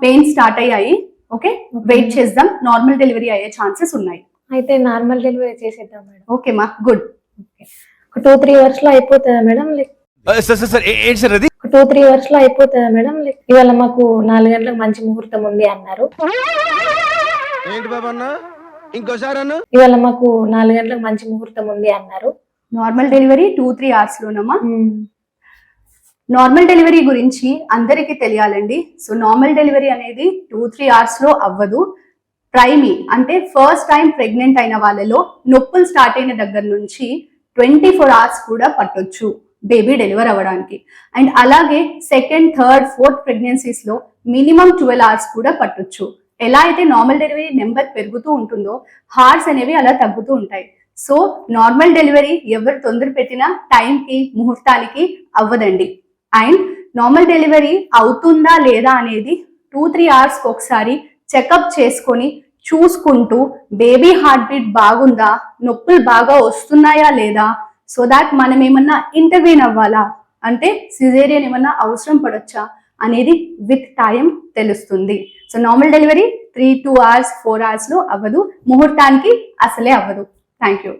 Pain start అయ్యాయి. Okay, wait చేద్దాం, normal delivery అయ్యే ఛాన్సెస్ ఉన్నాయి. అయితే నార్మల్ డెలివరీ చేసేద్దాం మేడం. ఓకే మా, గుడ్. ఒక 2-3 అవర్స్ లో అయిపోతుందా మేడం? లైక్ ఒక 2-3 అవర్స్ లో అయిపోతుందా మేడం? లైక్ ఇవాళ మాకు 4 గంటలకు మంచి ముహూర్తం ఉంది అన్నారు. ఇవాళ మాకు 4 గంటలకు మంచి ముహూర్తం ఉంది అన్నారు. నార్మల్ డెలివరీ 2-3 అవర్స్ లోనమ్మా? నార్మల్ డెలివరీ గురించి అందరికీ తెలియాలండి. సో నార్మల్ డెలివరీ అనేది 2-3 అవర్స్ లో అవ్వదు. ప్రైమీ అంటే ఫస్ట్ టైం ప్రెగ్నెంట్ అయిన వాళ్ళలో నొప్పులు స్టార్ట్ అయిన దగ్గర నుంచి 24 అవర్స్ కూడా పట్టొచ్చు బేబీ డెలివర్ అవ్వడానికి. అండ్ అలాగే సెకండ్, థర్డ్, ఫోర్త్ ప్రెగ్నెన్సీస్ లో మినిమం 12 అవర్స్ కూడా పట్టొచ్చు. ఎలా అయితే నార్మల్ డెలివరీ నెంబర్ పెరుగుతూ ఉంటుందో హార్స్ అనేవి అలా తగ్గుతూ ఉంటాయి. సో నార్మల్ డెలివరీ ఎవరు తొందర పెట్టినా టైంకి, ముహూర్తానికి అవ్వదండి. అండ్ నార్మల్ డెలివరీ అవుతుందా లేదా అనేది 2-3 అవర్స్ ఒకసారి చెకప్ చేసుకొని చూసుకుంటూ బేబీ హార్ట్ బీట్ బాగుందా, నొప్పులు బాగా వస్తున్నాయా లేదా, సో దాట్ మనం ఏమన్నా ఇంటర్వ్యూన్ అవ్వాలా, అంటే సిజేరియన్ ఏమన్నా అవసరం పడొచ్చా అనేది విత్ టైం తెలుస్తుంది. So normal delivery 3-2 hours 4 hours లో అవ్వదు, ముహూర్తానికి అసలే అవ్వదు. Thank you.